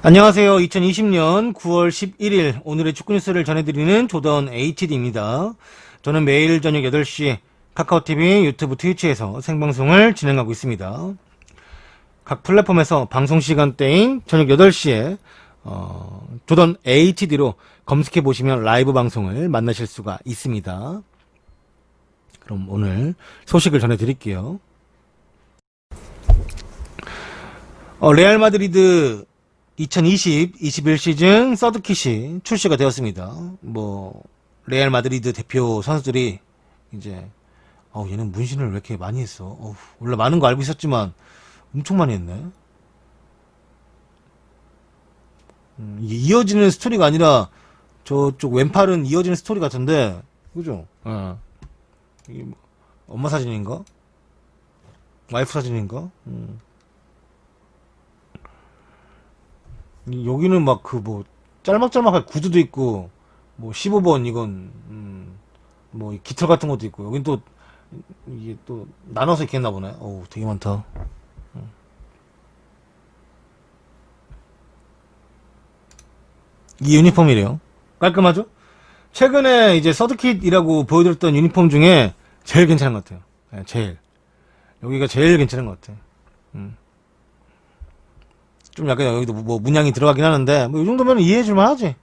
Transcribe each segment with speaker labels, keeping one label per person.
Speaker 1: 안녕하세요. 2020년 9월 11일 오늘의 축구 뉴스를 전해드리는 조던 HD입니다. 저는 매일 저녁 8시 카카오TV, 유튜브, 트위치에서 생방송을 진행하고 있습니다. 각 플랫폼에서 방송 시간대인 저녁 8시에 조던 HD로 검색해 보시면 라이브 방송을 만나실 수가 있습니다. 그럼 오늘 소식을 전해드릴게요. 레알 마드리드 2020-21 시즌 서드킷이 출시가 되었습니다. 레알 마드리드 대표 선수들이 이제, 얘는 문신을 왜 이렇게 많이 했어? 원래 많은 거 알고 있었지만, 엄청 많이 했네. 이게 이어지는 스토리가 아니라, 저쪽 왼팔은 이어지는 스토리 같은데, 그죠? 이게 엄마 사진인가? 와이프 사진인가? 여기는 막 짤막짤막한 구두도 있고, 15번 이건, 깃털 같은 것도 있고, 여긴 또, 이게 또, 나눠서 이렇게 했나 보네. 되게 많다. 이 유니폼이래요. 깔끔하죠? 최근에 이제 서드킷이라고 보여드렸던 유니폼 중에 제일 괜찮은 것 같아요. 네, 제일. 여기가 제일 괜찮은 것 같아요. 좀 약간 여기도 문양이 들어가긴 하는데 이 정도면 이해해줄만 하지.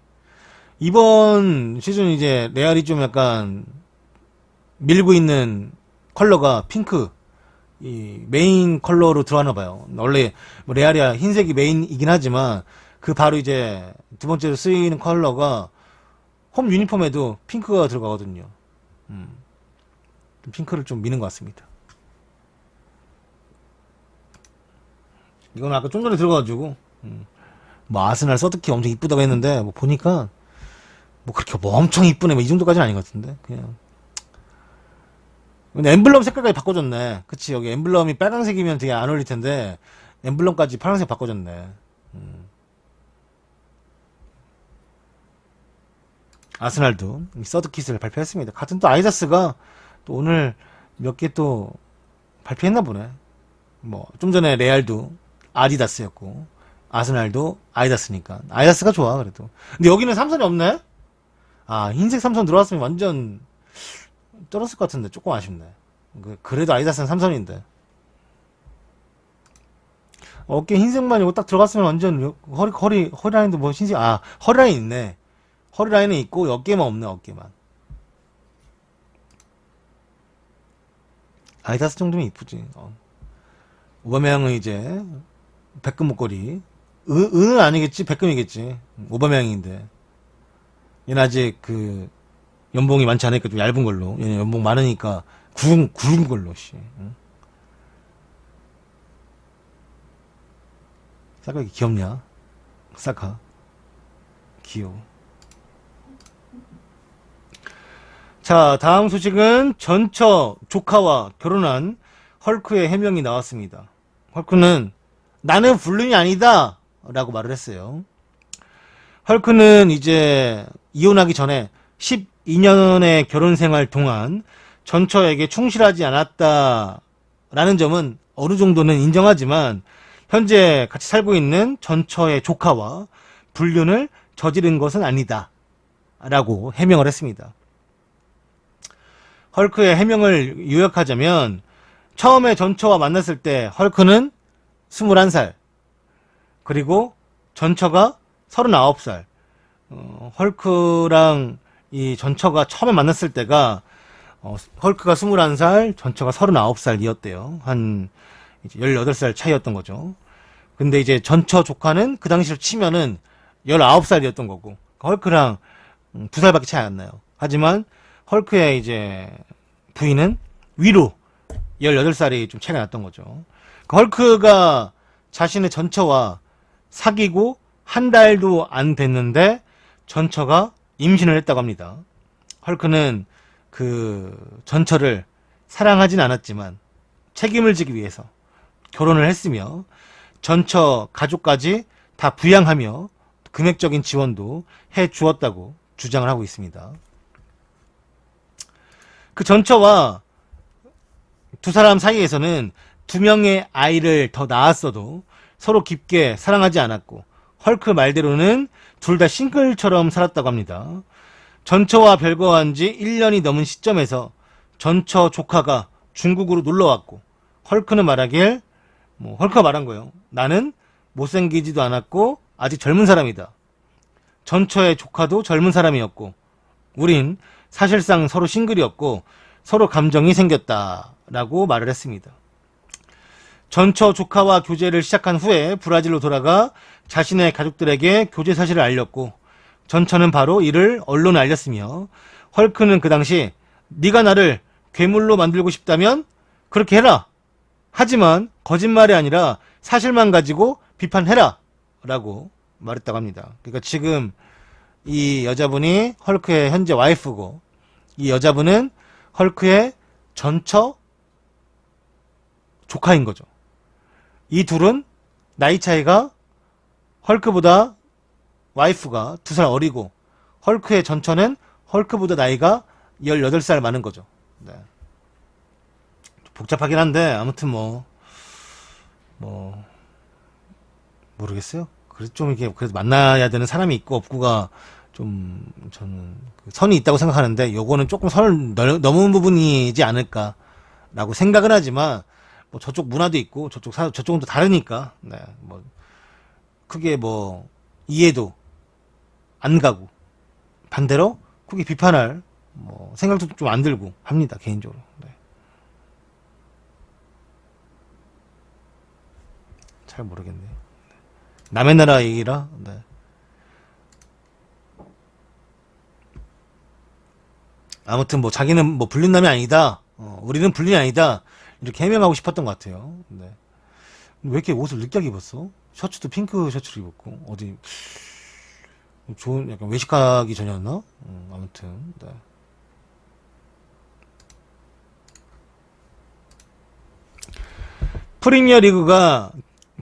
Speaker 1: 이번 시즌 이제 레알이 좀 약간 밀고 있는 컬러가 핑크, 이 메인 컬러로 들어가나 봐요. 원래 레알이야 흰색이 메인이긴 하지만 그 바로 이제 두 번째로 쓰이는 컬러가 홈 유니폼에도 핑크가 들어가거든요. 핑크를 좀 미는 것 같습니다. 이건 아까 좀 전에 들어가가지고 아스날 서드키 엄청 이쁘다고 했는데 보니까 그렇게 엄청 이쁘네 이 정도까지는 아닌 것 같은데 그냥. 근데 엠블럼 색깔까지 바꿔줬네. 그치, 여기 엠블럼이 빨간색이면 되게 안 어울릴 텐데 엠블럼까지 파란색 바꿔줬네. 아스날도 서드킷을 발표했습니다. 같은 또 아이다스가 또 오늘 몇 개 또 발표했나 보네. 좀 전에 레알도 아디다스였고 아스날도 아디다스니까 아디다스가 좋아. 그래도 근데 여기는 삼선이 없네. 흰색 삼선 들어왔으면 완전 떨었을 것 같은데 조금 아쉽네. 그래도 아디다스는 삼선인데 어깨 흰색만 이거 딱 들어갔으면 완전 허리 라인도 흰색. 허리 라인 있네. 허리 라인은 있고 어깨만 없네. 어깨만. 아디다스 정도면 이쁘지. 오바메양은 이제 백금 목걸이. 은은 아니겠지, 백금이겠지. 오바메양인데 얘는 아직 연봉이 많지 않으니까 좀 얇은 걸로. 얘는 연봉 많으니까 굵은 걸로. 응? 사카 귀엽냐? 사카 귀여워. 자, 다음 소식은 전처 조카와 결혼한 헐크의 해명이 나왔습니다. 헐크는 나는 불륜이 아니다 라고 말을 했어요. 헐크는 이제 이혼하기 전에 12년의 결혼 생활 동안 전처에게 충실하지 않았다라는 점은 어느 정도는 인정하지만 현재 같이 살고 있는 전처의 조카와 불륜을 저지른 것은 아니다 라고 해명을 했습니다. 헐크의 해명을 요약하자면 처음에 전처와 만났을 때 헐크는 21살 그리고 전처가 39살. 헐크랑 이 전처가 처음에 만났을 때가 헐크가 21살, 전처가 39살이었대요. 한 이제 18살 차이였던 거죠. 근데 이제 전처 조카는 그 당시로 치면은 19살이었던 거고 헐크랑 2살밖에 차이 안 나요. 하지만 헐크의 이제 부인은 위로 18살이 좀 차이가 났던 거죠. 헐크가 자신의 전처와 사귀고 한 달도 안 됐는데 전처가 임신을 했다고 합니다. 헐크는 전처를 사랑하진 않았지만 책임을 지기 위해서 결혼을 했으며 전처 가족까지 다 부양하며 금액적인 지원도 해 주었다고 주장을 하고 있습니다. 전처와 두 사람 사이에서는 2명의 아이를 더 낳았어도 서로 깊게 사랑하지 않았고 헐크 말대로는 둘 다 싱글처럼 살았다고 합니다. 전처와 별거한 지 1년이 넘은 시점에서 전처 조카가 중국으로 놀러왔고, 헐크는 말하길, 헐크가 말한 거예요. 나는 못생기지도 않았고 아직 젊은 사람이다. 전처의 조카도 젊은 사람이었고 우린 사실상 서로 싱글이었고 서로 감정이 생겼다라고 말을 했습니다. 전처 조카와 교제를 시작한 후에 브라질로 돌아가 자신의 가족들에게 교제 사실을 알렸고, 전처는 바로 이를 언론에 알렸으며, 헐크는 그 당시 네가 나를 괴물로 만들고 싶다면 그렇게 해라. 하지만 거짓말이 아니라 사실만 가지고 비판해라 라고 말했다고 합니다. 그러니까 지금 이 여자분이 헐크의 현재 와이프고, 이 여자분은 헐크의 전처 조카인 거죠. 이 둘은 나이 차이가 헐크보다 와이프가 2살 어리고, 헐크의 전처는 헐크보다 나이가 18살 많은 거죠. 네. 복잡하긴 한데 아무튼 모르겠어요. 그래서 좀 이렇게 그래도 만나야 되는 사람이 있고 없고가 좀 저는 선이 있다고 생각하는데, 요거는 조금 선을 넘은 부분이지 않을까라고 생각은 하지만, 저쪽 문화도 있고 저쪽은 또 다르니까, 네, 크게 이해도 안 가고, 반대로 크게 비판할 생각도 좀 안 들고 합니다, 개인적으로. 네. 잘 모르겠네요. 남의 나라 얘기라. 네. 아무튼 자기는 불륜남이 아니다. 우리는 불륜이 아니다. 이렇게 해명하고 싶었던 것 같아요. 네. 왜 이렇게 옷을 느끼하게 입었어? 셔츠도 핑크 셔츠를 입었고, 어디 좋은 약간 외식하기 전이었나? 아무튼. 네. 프리미어 리그가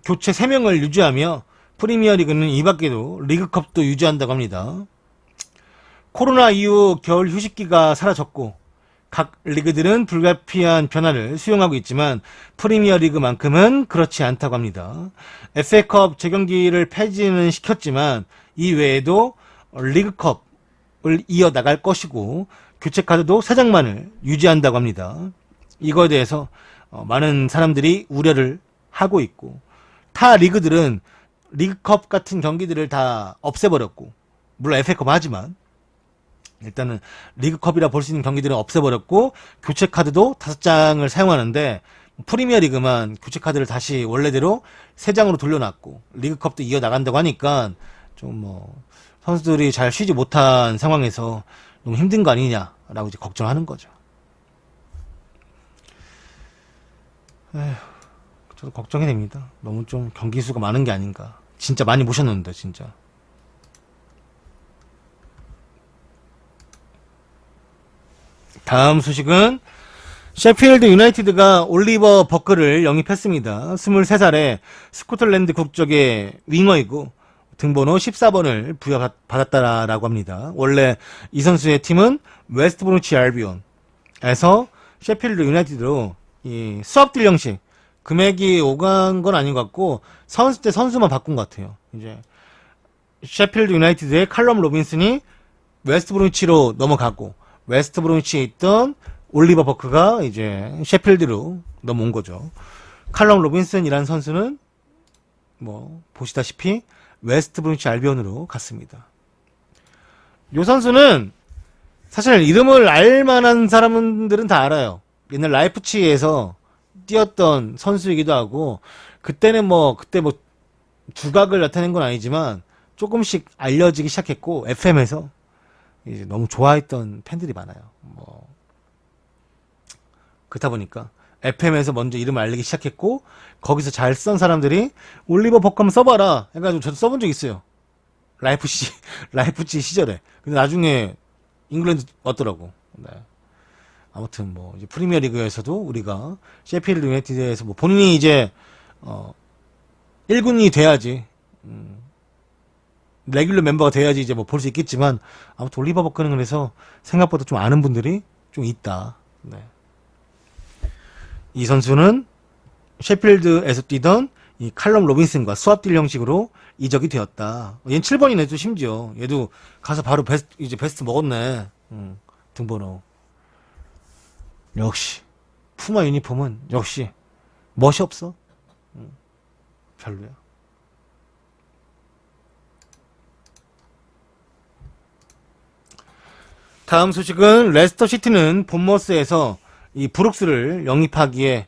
Speaker 1: 교체 3명을 유지하며, 프리미어 리그는 이 밖에도 리그컵도 유지한다고 합니다. 코로나 이후 겨울 휴식기가 사라졌고 각 리그들은 불가피한 변화를 수용하고 있지만 프리미어 리그만큼은 그렇지 않다고 합니다. FA컵 재경기를 폐지는 시켰지만 이 외에도 리그컵을 이어나갈 것이고 교체카드도 3장만을 유지한다고 합니다. 이거에 대해서 많은 사람들이 우려를 하고 있고, 타 리그들은 리그컵 같은 경기들을 다 없애버렸고, 물론 FA컵 하지만 일단은 리그컵이라 볼 수 있는 경기들은 없애버렸고, 교체카드도 5장을 사용하는데 프리미어 리그만 교체카드를 다시 원래대로 3장으로 돌려놨고 리그컵도 이어나간다고 하니까 좀 선수들이 잘 쉬지 못한 상황에서 너무 힘든 거 아니냐라고 이제 걱정하는 거죠. 에휴, 저도 걱정이 됩니다. 너무 좀 경기 수가 많은 게 아닌가. 진짜 많이 모셨는데 진짜. 다음 소식은 셰필드 유나이티드가 올리버 버클을 영입했습니다. 23살에 스코틀랜드 국적의 윙어이고 등번호 14번을 부여받았다라고 합니다. 원래 이 선수의 팀은 웨스트 브로미치 알비온에서 셰필드 유나이티드로 이 수합딜 형식, 금액이 오간 건 아닌 것 같고 선수 때 선수만 바꾼 것 같아요. 이제 셰필드 유나이티드의 칼럼 로빈슨이 웨스트 브로미치로 넘어가고 웨스트 브로미치에 있던 올리버 버크가 이제 셰필드로 넘어온 거죠. 칼럼 로빈슨이라는 선수는 보시다시피 웨스트 브로미치 알비온으로 갔습니다. 이 선수는 사실 이름을 알만한 사람들은 다 알아요. 옛날 라이프치히에서 뛰었던 선수이기도 하고, 그때는 그때 두각을 나타낸 건 아니지만 조금씩 알려지기 시작했고, FM에서 이제 너무 좋아했던 팬들이 많아요. 그렇다 보니까 FM에서 먼저 이름을 알리기 시작했고, 거기서 잘 쓴 사람들이 올리버 버크 한번 써봐라 해가지고 저도 써본 적 있어요. 라이프치 시절에. 근데 나중에 잉글랜드 왔더라고. 네. 아무튼 이제 프리미어 리그에서도 우리가 셰필드 유나이티드에서 본인이 이제 1군이 돼야지, 레귤러 멤버가 돼야지 이제 볼 수 있겠지만, 아무튼 올리버 버크는 그래서 생각보다 좀 아는 분들이 좀 있다. 네. 이 선수는 셰필드에서 뛰던 이 칼럼 로빈슨과 스왑딜 형식으로 이적이 되었다. 얘는 7번이네, 또 심지어. 얘도 가서 바로 이제 베스트 먹었네. 등번호. 역시. 푸마 유니폼은 역시 멋이 없어. 별로야. 다음 소식은 레스터 시티는 본머스에서 이 브룩스를 영입하기에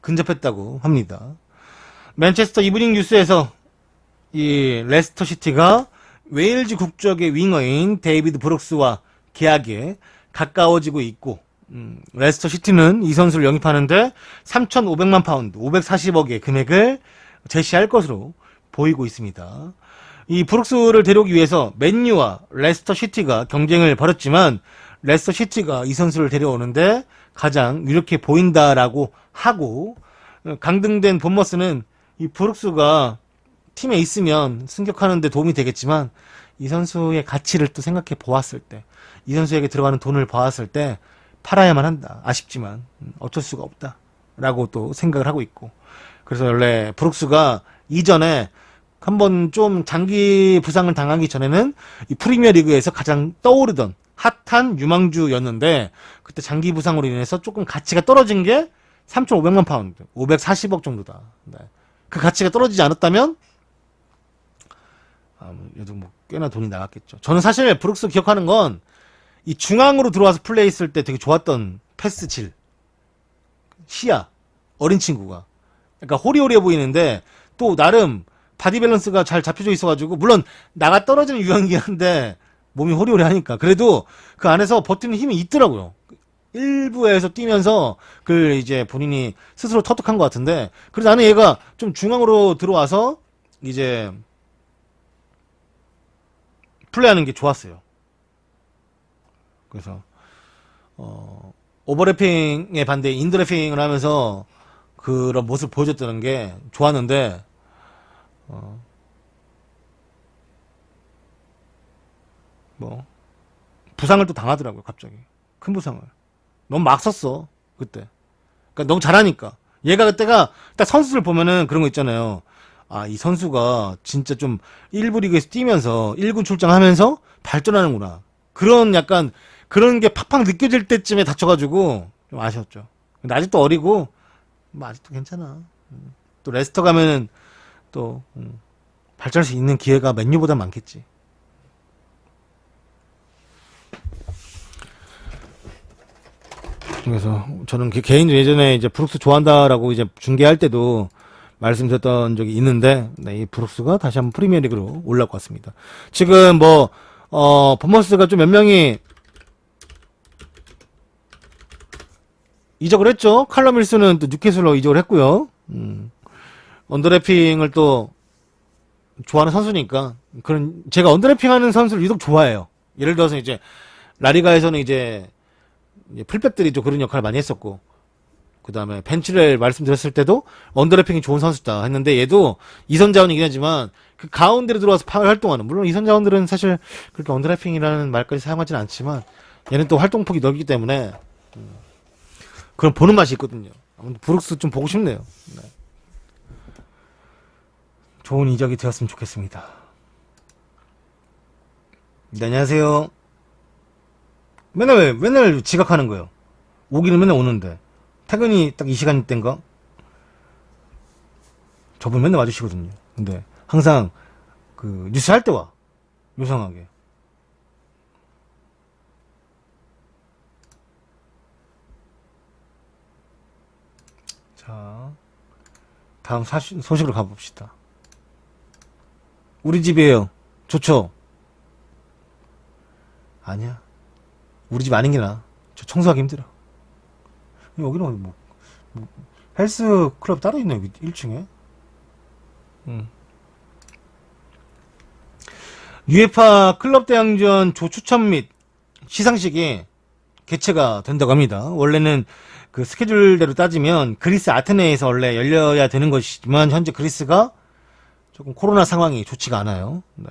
Speaker 1: 근접했다고 합니다. 맨체스터 이브닝 뉴스에서 이 레스터 시티가 웨일즈 국적의 윙어인 데이비드 브룩스와 계약에 가까워지고 있고, 레스터 시티는 이 선수를 영입하는데 3,500만 파운드, 540억의 금액을 제시할 것으로 보이고 있습니다. 이 브룩스를 데려오기 위해서 맨유와 레스터 시티가 경쟁을 벌였지만 레스터 시티가 이 선수를 데려오는데 가장 유력해 보인다라고 하고, 강등된 본머스는 이 브룩스가 팀에 있으면 승격하는 데 도움이 되겠지만 이 선수의 가치를 또 생각해 보았을 때, 이 선수에게 들어가는 돈을 보았을 때 팔아야만 한다. 아쉽지만 어쩔 수가 없다 라고 또 생각을 하고 있고, 그래서 원래 브룩스가 이전에 한번 좀 장기 부상을 당하기 전에는 이 프리미어 리그에서 가장 떠오르던 핫한 유망주였는데, 그때 장기 부상으로 인해서 조금 가치가 떨어진 게 3,500만 파운드, 540억 정도다. 네. 그 가치가 떨어지지 않았다면 얘도 뭐 꽤나 돈이 나갔겠죠. 저는 사실 브룩스 기억하는 건 이 중앙으로 들어와서 플레이했을 때 되게 좋았던 패스 질, 시야, 어린 친구가 그러니까 호리호리해 보이는데 또 나름 바디 밸런스가 잘 잡혀져 있어가지고, 물론 나가 떨어지는 유형이긴 한데 몸이 호리호리하니까 그래도 그 안에서 버티는 힘이 있더라고요. 일부에서 뛰면서 그 이제 본인이 스스로 터득한 것 같은데, 그래서 나는 얘가 좀 중앙으로 들어와서 이제 플레이하는 게 좋았어요. 그래서 오버래핑에 반대 인더래핑을 하면서 그런 모습을 보여줬다는 게 좋았는데, 뭐 부상을 또 당하더라고요. 갑자기 큰 부상을 너무 막 썼어 그때. 그러니까 너무 잘하니까. 얘가 그때가 딱 선수들 보면은 그런 거 있잖아요. 아, 이 선수가 진짜 좀 1부 리그에서 뛰면서 1군 출장하면서 발전하는구나, 그런 약간 그런 게 팍팍 느껴질 때쯤에 다쳐가지고 좀 아쉬웠죠. 근데 아직도 어리고 뭐 아직도 괜찮아. 또 레스터 가면은 또 발전할 수 있는 기회가 맨유보다 많겠지. 그래서 저는 개인적으로 예전에 이제 브룩스 좋아한다라고 이제 중계할 때도 말씀드렸던 적이 있는데, 네, 이 브룩스가 다시 한번 프리미어리그로 올라올 것 같습니다. 지금 뭐 본머스가 좀 몇 명이 이적을 했죠. 칼럼 윌슨은 또 뉴캐슬로 이적을 했고요. 언더래핑을 또 좋아하는 선수니까, 그런 제가 언더래핑하는 선수를 유독 좋아해요. 예를 들어서 이제 라리가에서는 이제 풀백들이 좀 그런 역할을 많이 했었고, 그 다음에 벤치를 말씀드렸을 때도 언더래핑이 좋은 선수다 했는데, 얘도 이선 자원이긴 하지만 그 가운데로 들어와서 활동하는, 물론 이선 자원들은 사실 그렇게 언더래핑이라는 말까지 사용하진 않지만 얘는 또 활동폭이 넓기 때문에 그런 보는 맛이 있거든요. 브룩스 좀 보고 싶네요. 네. 좋은 이적이 되었으면 좋겠습니다. 네, 안녕하세요. 맨날 지각하는 거예요. 오기는 맨날 오는데 퇴근이 딱 이 시간 때인가? 저분 맨날 와주시거든요. 근데 항상 그 뉴스 할 때 와. 요상하게. 자, 다음 소식으로 가봅시다. 우리 집이에요. 좋죠? 아니야. 우리 집 아닌 게 나아. 저 청소하기 힘들어. 여기는 뭐 헬스 클럽 따로 있네, 여기 1층에. UEFA 클럽 대항전 조 추첨 및 시상식이 개최가 된다고 합니다. 원래는 그 스케줄대로 따지면 그리스 아테네에서 원래 열려야 되는 것이지만 현재 그리스가 조금 코로나 상황이 좋지가 않아요. 네.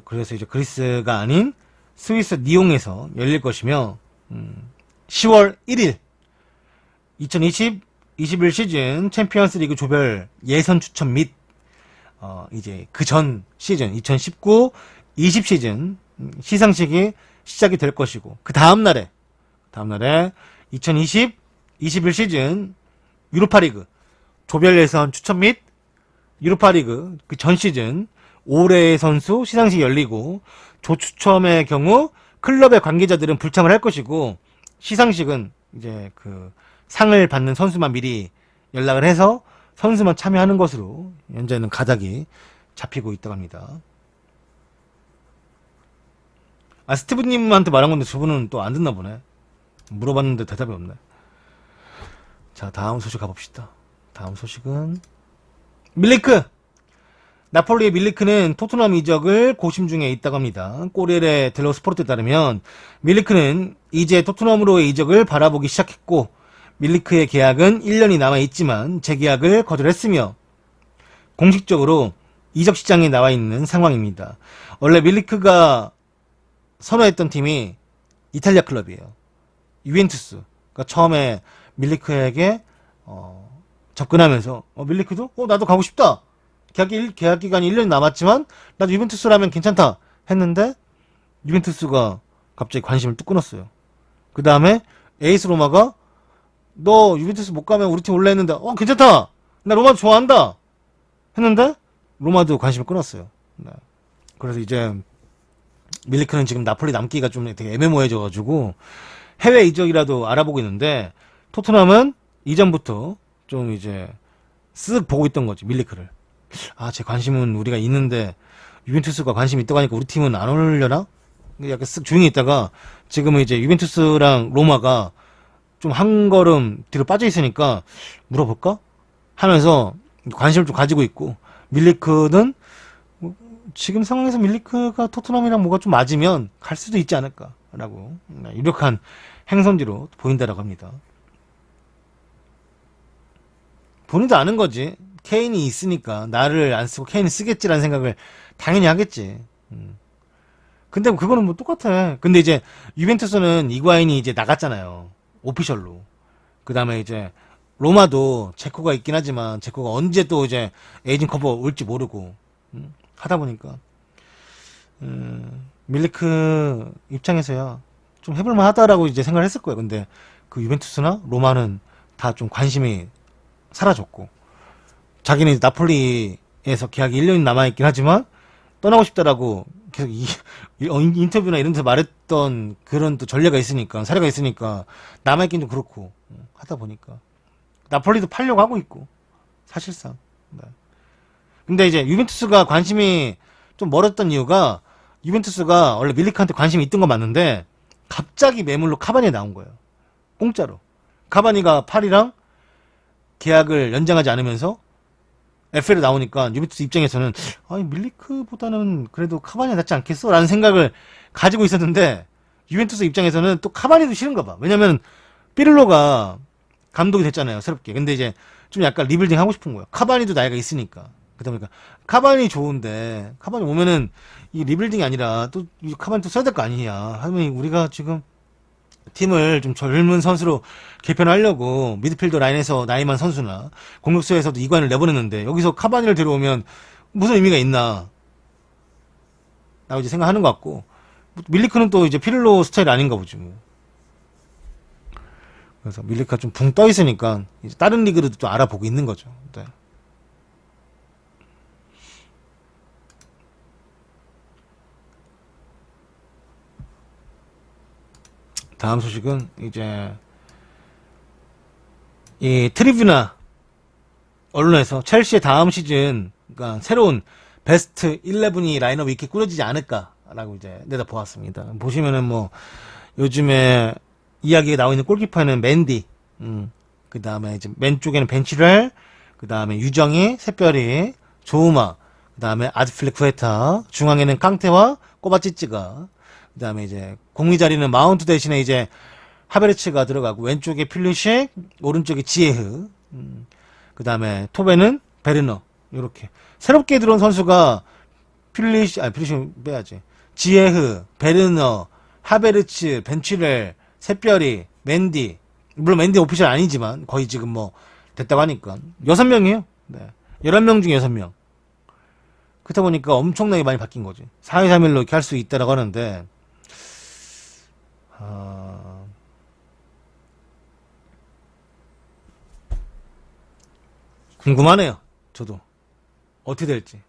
Speaker 1: 그래서 이제 그리스가 아닌 스위스 니옹에서 열릴 것이며, 10월 1일 2020 21시즌 챔피언스 리그 조별 예선 추첨 및 이제 그 전 시즌 2019, 20 시즌 시상식이 시작이 될 것이고, 그 다음날에 2020, 21 시즌 유로파리그 조별 예선 추첨 및 유로파리그 그 전 시즌 올해의 선수 시상식이 열리고, 조추첨의 경우 클럽의 관계자들은 불참을 할 것이고, 시상식은 이제 그 상을 받는 선수만 미리 연락을 해서 선수만 참여하는 것으로 현재는 가닥이 잡히고 있다고 합니다. 스티브님한테 말한 건데 저분은 또 안 듣나 보네. 물어봤는데 대답이 없네. 자, 다음 소식 가봅시다. 다음 소식은 밀리크! 나폴리의 밀리크는 토트넘 이적을 고심 중에 있다고 합니다. 꼬리엘의 델로 스포르트에 따르면 밀리크는 이제 토트넘으로의 이적을 바라보기 시작했고, 밀리크의 계약은 1년이 남아있지만 재계약을 거절했으며 공식적으로 이적 시장에 나와 있는 상황입니다. 원래 밀리크가 선호했던 팀이 이탈리아 클럽이에요. 유벤투스가 처음에 밀리크에게 접근하면서 밀리크도 나도 가고 싶다. 계약 기간이 1년이 남았지만 나도 유벤투스라면 괜찮다 했는데 유벤투스가 갑자기 관심을 뚝 끊었어요. 그 다음에 에이스 로마가 너 유벤투스 못 가면 우리 팀 올라 했는데 괜찮다. 나 로마 좋아한다 했는데 로마도 관심을 끊었어요. 네. 그래서 이제 밀리크는 지금 나폴리 남기가 좀 되게 애매모호해져가지고 해외 이적이라도 알아보고 있는데, 토트넘은 이전부터 좀 이제 쓱 보고 있던 거지, 밀리크를. 제 관심은 우리가 있는데 유벤투스가 관심이 있다고 하니까 우리 팀은 안 오려나? 약간 쓱 조용히 있다가 지금은 이제 유벤투스랑 로마가 좀 한 걸음 뒤로 빠져 있으니까 물어볼까? 하면서 관심을 좀 가지고 있고, 밀리크는 지금 상황에서 밀리크가 토트넘이랑 뭐가 좀 맞으면 갈 수도 있지 않을까라고 유력한 행선지로 보인다라고 합니다. 본인도 아는 거지. 케인이 있으니까 나를 안 쓰고 케인을 쓰겠지라는 생각을 당연히 하겠지. 근데 그거는 뭐 똑같아. 근데 이제 유벤투스는 이과인이 이제 나갔잖아요. 오피셜로. 그 다음에 이제 로마도 제코가 있긴 하지만 제코가 언제 또 이제 에이징 커버 올지 모르고 하다 보니까 밀리크 입장에서야 좀 해볼만 하다라고 이제 생각을 했을 거예요. 근데 그 유벤투스나 로마는 다 좀 관심이 사라졌고, 자기는 나폴리에서 계약이 1년이 남아있긴 하지만 떠나고 싶다라고 계속 인터뷰나 이런 데서 말했던 그런 또 전례가 있으니까, 사례가 있으니까 남아있긴 좀 그렇고 하다 보니까 나폴리도 팔려고 하고 있고 사실상. 네. 근데 이제 유벤투스가 관심이 좀 멀었던 이유가, 유벤투스가 원래 밀리크한테 관심이 있던 건 맞는데 갑자기 매물로 카바니에 나온 거예요. 공짜로. 카바니가 파리랑 계약을 연장하지 않으면서 FA로 나오니까 유벤투스 입장에서는 밀리크보다는 그래도 카바니가 낫지 않겠어? 라는 생각을 가지고 있었는데, 유벤투스 입장에서는 또 카바니도 싫은가 봐. 왜냐면 피를로가 감독이 됐잖아요, 새롭게. 근데 이제 좀 약간 리빌딩 하고 싶은 거예요. 카바니도 나이가 있으니까. 그러다 보니까 카바니 좋은데 카바니 오면은 이 리빌딩이 아니라 또 카바니 또 써야 될 거 아니냐 하면, 우리가 지금 팀을 좀 젊은 선수로 개편하려고 미드필더 라인에서 나이만 선수나 공격수에서도 이관을 내보냈는데 여기서 카바니를 들어오면 무슨 의미가 있나 라고 이제 생각하는 것 같고, 밀리크는 또 이제 피를로 스타일 아닌가 보지 뭐. 그래서 밀리크가 좀 붕 떠 있으니까 이제 다른 리그로도 또 알아보고 있는 거죠. 네. 다음 소식은 이제 이 트리뷰나 언론에서 첼시의 다음 시즌, 그러니까 새로운 베스트 11이 라인업이 이렇게 꾸려지지 않을까라고 이제 내다보았습니다. 보시면은 뭐 요즘에 이야기가 나오고 있는 골키퍼에는 맨디, 그 다음에 이제 왼쪽에는 벤치렐, 그 다음에 유정이, 샛별이, 조우마, 그 다음에 아드필레쿠에타, 중앙에는 깡테와 꼬바찌찌가, 그 다음에 이제 공리 자리는 마운트 대신에 이제 하베르츠가 들어가고, 왼쪽에 필리식, 오른쪽에 지에흐, 그 다음에 톱에는 베르너. 요렇게 새롭게 들어온 선수가 필리식 빼야지. 지에흐, 베르너, 하베르츠, 벤치렐, 샛별이, 맨디. 물론 맨디 오피셜 아니지만 거의 지금 뭐 됐다고 하니까 6명이에요. 네. 11명 중에 6명. 그렇다 보니까 엄청나게 많이 바뀐 거지. 4-2-3-1로 이렇게 할 수 있다라고 하는데 궁금하네요. 저도 어떻게 될지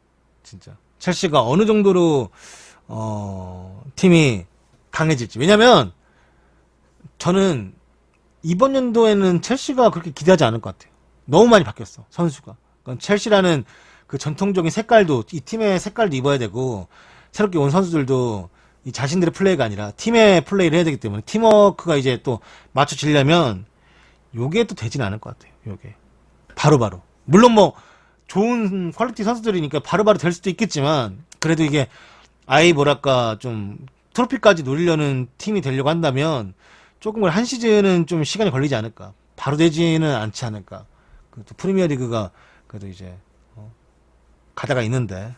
Speaker 1: 진짜 첼시가 어느 정도로 팀이 강해질지. 왜냐면 저는 이번 연도에는 첼시가 그렇게 기대하지 않을 것 같아요. 너무 많이 바뀌었어 선수가. 그러니까 첼시라는 그 전통적인 색깔도 이 팀의 색깔도 입어야 되고 새롭게 온 선수들도 이 자신들의 플레이가 아니라 팀의 플레이를 해야 되기 때문에 팀워크가 이제 또 맞춰지려면 요게 또 되진 않을 것 같아요. 요게 바로바로 물론 뭐 좋은 퀄리티 선수들이니까 바로바로 될 수도 있겠지만 그래도 이게 아예 뭐랄까 좀 트로피까지 노리려는 팀이 되려고 한다면 조금 한 시즌은 좀 시간이 걸리지 않을까. 바로 되지는 않지 않을까. 또 프리미어 리그가 그래도 이제 가다가 있는데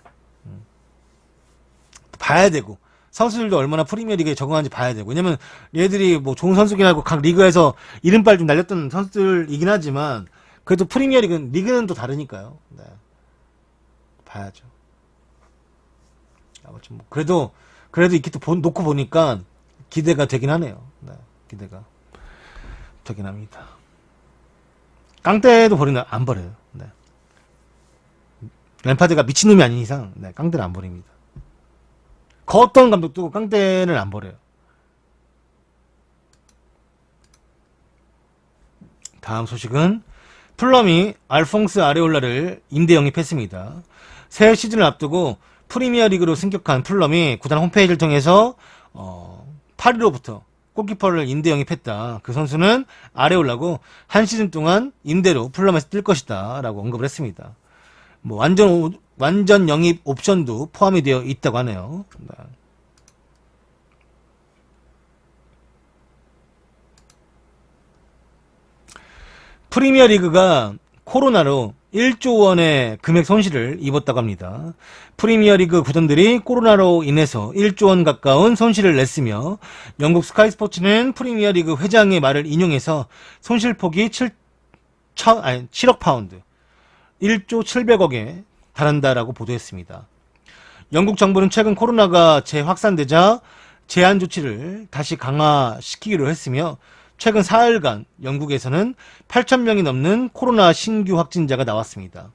Speaker 1: 봐야 되고 선수들도 얼마나 프리미어 리그에 적응하는지 봐야 되고. 왜냐면 얘들이 뭐 좋은 선수긴 하고 각 리그에서 이름빨 좀 날렸던 선수들이긴 하지만 그래도 프리미어 리그는 또 다르니까요. 네. 봐야죠. 아무튼 뭐 그래도 이렇게 또 놓고 보니까 기대가 되긴 하네요. 네. 기대가 되긴 합니다. 깡대도 안 버려요. 네. 램파드가 미친놈이 아닌 이상 네, 깡대는 안 버립니다. 그 어떤 감독도 깡대는 안 버려요. 다음 소식은 풀럼이 알퐁스 아레올라를 임대 영입했습니다. 새 시즌을 앞두고 프리미어 리그로 승격한 풀럼이 구단 홈페이지를 통해서 파리로부터 골키퍼를 임대 영입했다. 그 선수는 아레올라고 한 시즌 동안 임대로 풀럼에서 뛸 것이다 라고 언급을 했습니다. 뭐 완전 영입 옵션도 포함이 되어 있다고 하네요. 프리미어 리그가 코로나로 1조 원의 금액 손실을 입었다고 합니다. 프리미어 리그 구단들이 코로나로 인해서 1조 원 가까운 손실을 냈으며 영국 스카이 스포츠는 프리미어 리그 회장의 말을 인용해서 손실폭이 7억 파운드, 1조 700억에 달한다라고 보도했습니다. 영국 정부는 최근 코로나가 재확산되자 제한 조치를 다시 강화시키기로 했으며 최근 4일간 영국에서는 8,000명이 넘는 코로나 신규 확진자가 나왔습니다.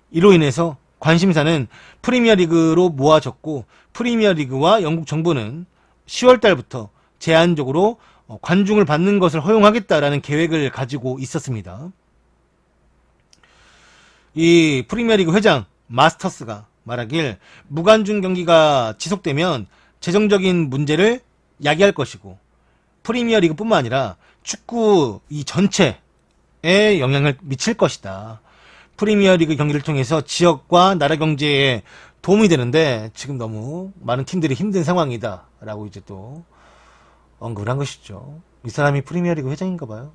Speaker 1: 이로 인해서 관심사는 프리미어 리그로 모아졌고 프리미어 리그와 영국 정부는 10월 달부터 제한적으로 관중을 받는 것을 허용하겠다라는 계획을 가지고 있었습니다. 이 프리미어 리그 회장 마스터스가 말하길 무관중 경기가 지속되면 재정적인 문제를 야기할 것이고 프리미어 리그뿐만 아니라 축구 이 전체에 영향을 미칠 것이다. 프리미어 리그 경기를 통해서 지역과 나라 경제에 도움이 되는데 지금 너무 많은 팀들이 힘든 상황이다 라고 이제 또 언급을 한 것이죠. 이 사람이 프리미어 리그 회장인가 봐요.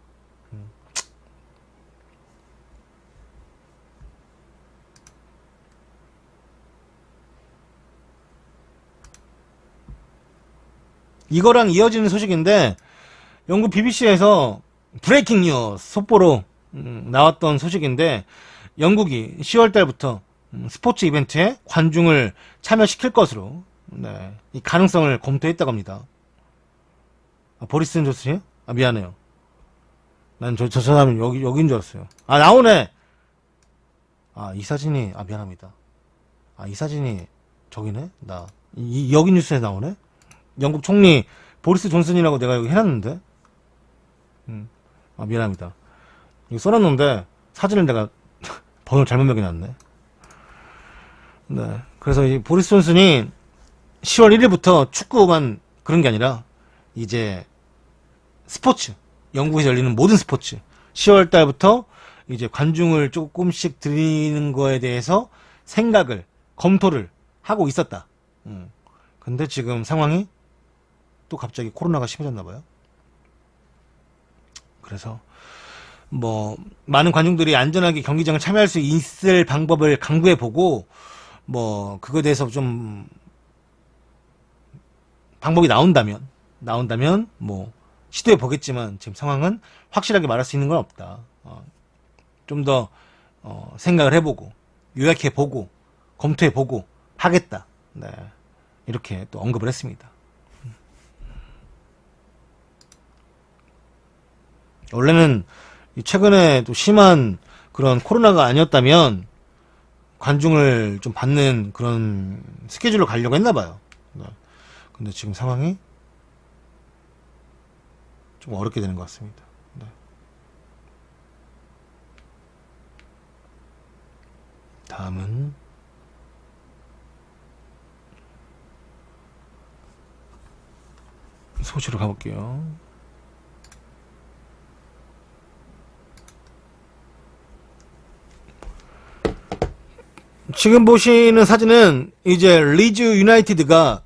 Speaker 1: 이거랑 이어지는 소식인데 영국 BBC에서 브레이킹 뉴스 속보로 나왔던 소식인데 영국이 10월 달부터 스포츠 이벤트에 관중을 참여시킬 것으로 네, 이 가능성을 검토했다고 합니다. 보리스 존슨이요? 미안해요. 난 저 사람이 여긴 줄 알았어요. 나오네. 이 사진이 미안합니다. 이 사진이 저기네. 여기 뉴스에 나오네. 영국 총리 보리스 존슨이라고 내가 여기 해놨는데 미안합니다. 이거 써놨는데 사진을 내가 번호 잘못 매겨놨네. 네. 그래서 이 보리스 존슨이 10월 1일부터 축구만 그런 게 아니라 이제 스포츠 영국에서 열리는 모든 스포츠 10월 달부터 이제 관중을 조금씩 드리는 거에 대해서 생각을 검토를 하고 있었다. 근데 지금 상황이 또 갑자기 코로나가 심해졌나 봐요. 그래서 뭐 많은 관중들이 안전하게 경기장을 참여할 수 있을 방법을 강구해 보고 뭐 그거에 대해서 좀 방법이 나온다면 뭐 시도해 보겠지만 지금 상황은 확실하게 말할 수 있는 건 없다. 좀 더 생각을 해보고 요약해보고 검토해보고 하겠다. 네. 이렇게 또 언급을 했습니다. 원래는 최근에 또 심한 그런 코로나가 아니었다면 관중을 좀 받는 그런 스케줄로 가려고 했나 봐요. 네. 근데 지금 상황이 좀 어렵게 되는 것 같습니다. 네. 다음은 소식으로 가볼게요. 지금 보시는 사진은 이제 리즈 유나이티드가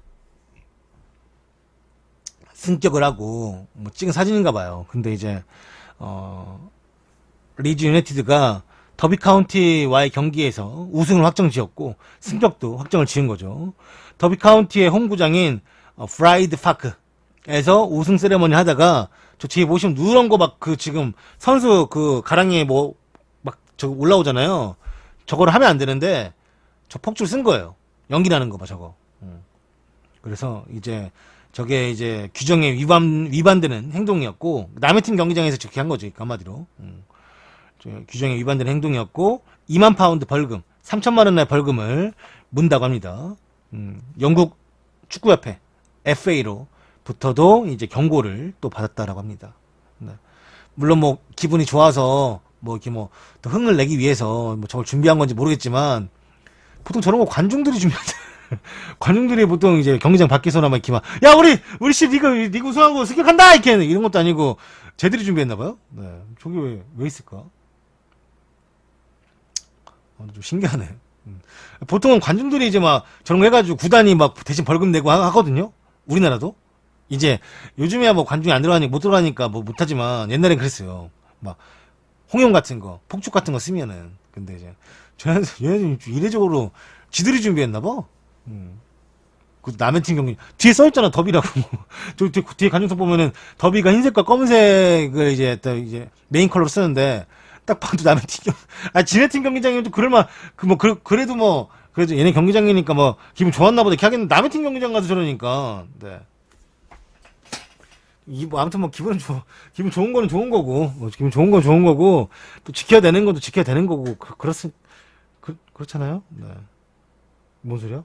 Speaker 1: 승격을 하고 뭐 찍은 사진인가 봐요. 근데 이제 리즈 유나이티드가 더비 카운티와의 경기에서 우승을 확정 지었고 승격도 확정을 지은 거죠. 더비 카운티의 홈구장인 프라이드 파크에서 우승 세레머니 하다가 저 뒤에 보시면 누런 거 막 그 지금 선수 그 가랑이에 뭐 막 저 올라오잖아요. 저거를 하면 안 되는데 저 폭주를 쓴 거예요. 연기 나는 거 봐 저거. 그래서 이제 저게 이제 규정에 위반되는 행동이었고 남의 팀 경기장에서 저렇게 한 거지 한마디로. 규정에 위반되는 행동이었고 2만 파운드 벌금, 3천만 원의 벌금을 문다고 합니다. 영국 축구협회 FA로부터도 이제 경고를 또 받았다라고 합니다. 네. 물론 뭐 기분이 좋아서 뭐 이렇게 뭐 더 흥을 내기 위해서 뭐 저걸 준비한 건지 모르겠지만 보통 저런 거 관중들이 준비하죠. 관중들이 보통 이제 경기장 밖에서나 막 이렇게 막, 야, 우리 씨, 니가 우승하고 승격한다! 이렇게 이런 것도 아니고, 쟤들이 준비했나봐요? 네. 저게 왜 있을까? 좀 신기하네. 보통은 관중들이 이제 막 저런 거 해가지고 구단이 막 대신 벌금 내고 하거든요? 우리나라도? 이제 요즘에야 뭐 관중이 안 들어가니까, 못 들어가니까 뭐 못하지만 옛날엔 그랬어요. 막, 홍영 같은 거, 폭죽 같은 거 쓰면은. 근데 이제, 얘네들 이례적으로 지들이 준비했나봐? 그 남의 팀 경기 뒤에 써있잖아 더비라고. 저 뒤에 관중석 보면은 더비가 흰색과 검은색을 이제 또 이제 메인 컬러로 쓰는데 딱 봐도 남의 팀 지네 팀 경기장이면 또 그럴만 그래도 뭐 그래도 얘네 경기장이니까 뭐 기분 좋았나 보다 이렇게 하겠는데 남의 팀 경기장 가서 저러니까 네. 뭐 아무튼 뭐 기분 좋은 거는 좋은 거고 뭐 기분 좋은 건 좋은 거고 또 지켜야 되는 것도 지켜야 되는 거고 그렇잖아요. 네. 뭔 소리야?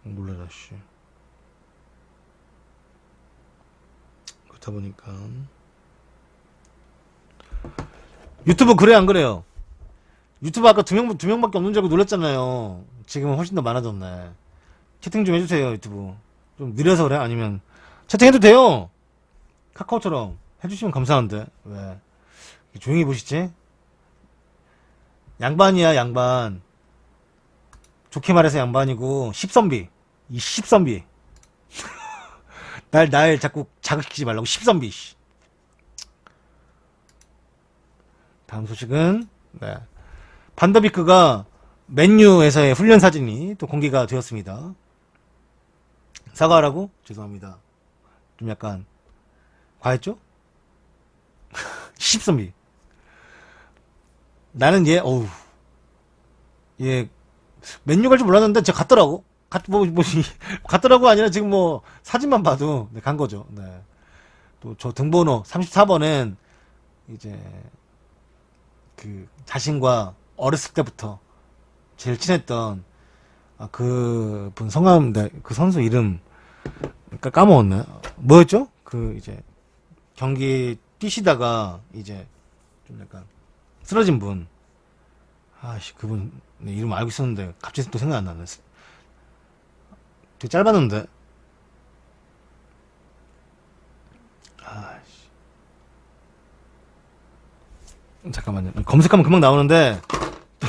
Speaker 1: 몰라라 씨. 그렇다 보니까 유튜브 그래 안 그래요? 유튜브 아까 두 명밖에 없는 줄 알고 놀랐잖아요. 지금은 훨씬 더 많아졌네. 채팅 좀 해주세요 유튜브. 좀 느려서 그래? 아니면 채팅해도 돼요. 카카오처럼 해주시면 감사한데 왜 조용히 보시지? 양반이야 양반. 좋게 말해서 양반이고 10선비. 이 10선비. 날 자꾸 자극시키지 말라고 10선비. 다음 소식은 네. 반더비크가 맨유에서의 훈련 사진이 또 공개가 되었습니다. 사과하라고? 죄송합니다. 좀 약간 과했죠? 10선비. 나는 얘 맨유 갈 줄 몰랐는데 제가 갔더라고. 갔더라고 아니라 지금 뭐 사진만 봐도 네, 간 거죠. 네. 또 저 등번호 34번은 이제 그 자신과 어렸을 때부터 제일 친했던 그 분 성함 그 선수 이름 까먹었네. 뭐였죠? 그 이제 경기 뛰시다가 이제 좀 약간 쓰러진 분. 아씨 그분 네, 이름 알고 있었는데 갑자기 또 생각 안 나네. 되게 짧았는데. 아씨. 잠깐만요. 검색하면 금방 나오는데 또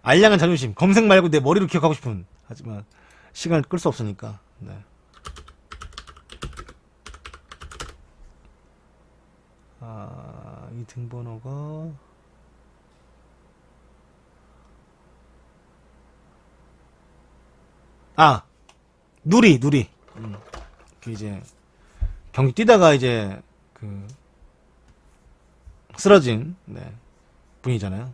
Speaker 1: 알량한 자존심. 검색 말고 내 머리로 기억하고 싶은. 하지만 시간을 끌 수 없으니까. 네. 이 등번호가 누리. 그 이제 경기 뛰다가 이제 그 쓰러진 분이잖아요.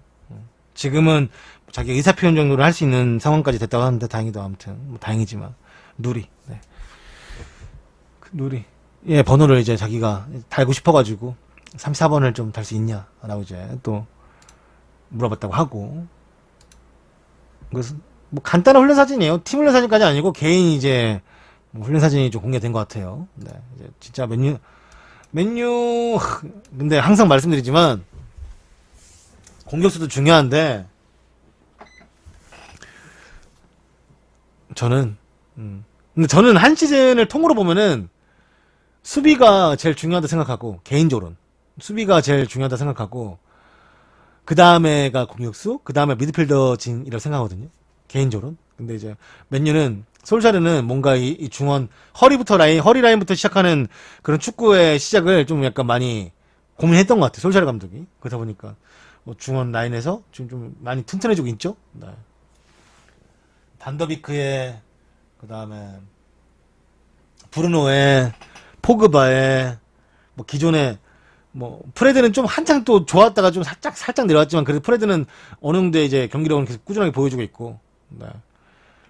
Speaker 1: 지금은 자기 의사 표현 정도를 할 수 있는 상황까지 됐다고 하는데 다행히도 아무튼 뭐 다행이지만 누리 그 누리 번호를 이제 자기가 달고 싶어가지고 34번을 좀 달 수 있냐라고 이제 또 물어봤다고 하고 그래서 뭐 간단한 훈련 사진이에요. 팀 훈련 사진까지 아니고 개인 이제 뭐 훈련 사진이 좀 공개된 것 같아요. 이제 진짜 맨유 근데 항상 말씀드리지만 공격수도 중요한데 근데 저는 한 시즌을 통으로 보면은 수비가 제일 중요하다 생각하고 개인적으로는 수비가 제일 중요하다 생각하고 그 다음에가 공격수 그 다음에 미드필더진이라고 생각하거든요. 개인적으로는. 근데 이제 맨유는 솔샤르는 뭔가 이 중원 허리 라인부터 시작하는 그런 축구의 시작을 좀 약간 많이 고민했던 것 같아요. 솔샤르 감독이. 그러다 보니까 뭐 중원 라인에서 지금 좀 많이 튼튼해지고 있죠. 반더비크의 그 다음에 브루노의 포그바의 뭐 기존에 뭐 프레드는 좀 한창 또 좋았다가 좀 살짝 내려왔지만 그래도 프레드는 어느 정도 이제 경기력은 계속 꾸준하게 보여주고 있고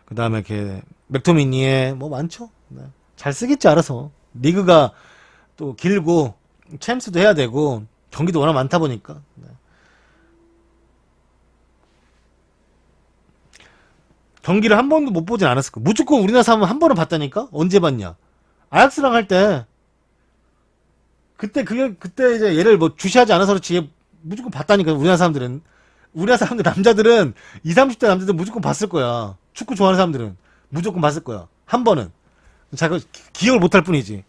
Speaker 1: 그 다음에 이렇게 맥토미니의 뭐 많죠. 잘 쓰겠지 알아서 리그가 또 길고 챔스도 해야 되고 경기도 워낙 많다 보니까 경기를 한 번도 못 보진 않았을 거야. 무조건 우리나라 사람은 한 번은 봤다니까? 언제 봤냐? 아약스랑 할 때. 그때 이제 얘를 뭐 주시하지 않아서 그렇지 얘 무조건 봤다니까, 우리나라 사람들은. 우리나라 사람들, 남자들은 20, 30대 남자들 무조건 봤을 거야. 축구 좋아하는 사람들은. 무조건 봤을 거야. 한 번은. 자기가 기억을 못 할 뿐이지.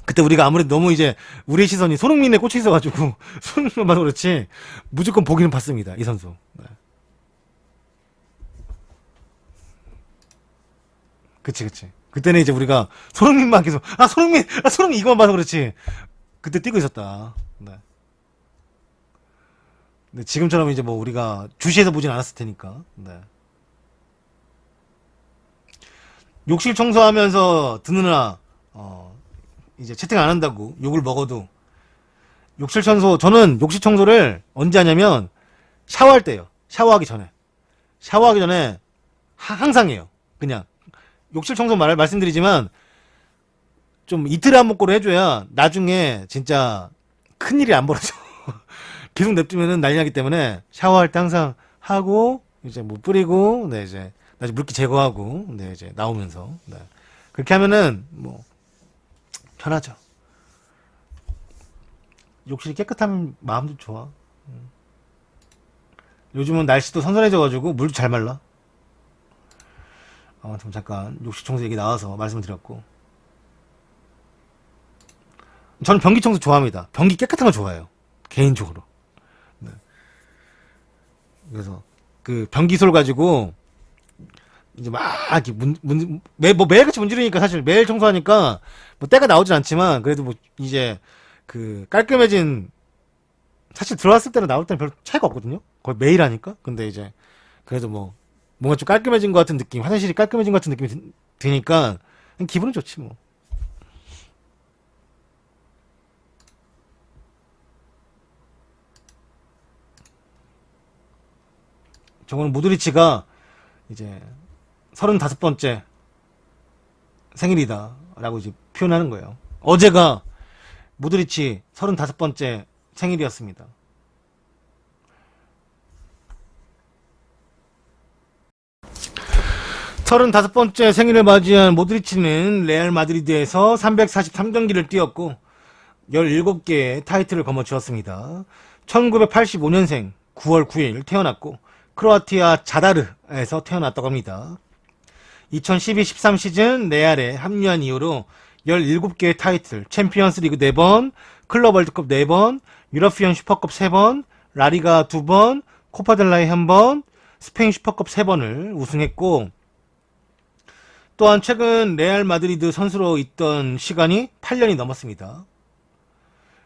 Speaker 1: 그때 우리가 아무래도 너무 이제 우리의 시선이 손흥민에 꽂혀 있어가지고 손흥민만 봐서 그렇지 무조건 보기는 봤습니다. 이 선수. 그치. 그때는 이제 우리가 손흥민만 계속 손흥민 이거만 봐서 그렇지 그때 뛰고 있었다. 근데 지금처럼 이제 뭐 우리가 주시해서 보진 않았을 테니까. 욕실 청소하면서 듣느라 이제 채팅 안 한다고 욕을 먹어도 욕실 청소, 저는 욕실 청소를 언제 하냐면 샤워할 때요. 샤워하기 전에 항상 해요. 그냥 욕실 청소 말씀드리지만 좀 이틀에 한 번꼴로 해줘야 나중에 진짜 큰일이 안 벌어져. 계속 냅두면은 난리 나기 때문에 샤워할 때 항상 하고 이제 뭐 뿌리고 이제 나중에 물기 제거하고 이제 나오면서 그렇게 하면은 뭐 편하죠. 욕실이 깨끗하면 마음도 좋아. 요즘은 날씨도 선선해져가지고 물도 잘 말라. 아무튼 잠깐 욕실 청소 얘기 나와서 말씀을 드렸고, 저는 변기 청소 좋아합니다. 변기 깨끗한 거 좋아해요. 개인적으로. 그래서 그 변기솔 가지고 이제 막 이렇게 매일같이 문지르니까 사실 매일 청소하니까 뭐 때가 나오진 않지만 그래도 뭐 이제 그 깔끔해진, 사실 들어왔을 때는 나올 때는 별 차이가 없거든요. 거의 매일 하니까. 근데 이제 그래도 뭐 뭔가 좀 깔끔해진 것 같은 느낌, 화장실이 깔끔해진 것 같은 느낌이 드니까 기분은 좋지 뭐. 저거는 모드리치가 이제 35번째 생일이다 라고 이제 표현하는 거예요. 어제가 모드리치 35번째 생일이었습니다. 서른다섯 번째 생일을 맞이한 모드리치는 레알 마드리드에서 343경기를 뛰었고 17개의 타이틀을 거머쥐었습니다. 1985년생 9월 9일 태어났고 크로아티아 자다르에서 태어났다고 합니다. 2012-13 시즌 레알에 합류한 이후로 17개의 타이틀, 챔피언스 리그 4번, 클럽 월드컵 4번, 유러피언 슈퍼컵 3번, 라리가 2번, 코파델라이 1번, 스페인 슈퍼컵 3번을 우승했고, 또한 최근 레알 마드리드 선수로 있던 시간이 8년이 넘었습니다.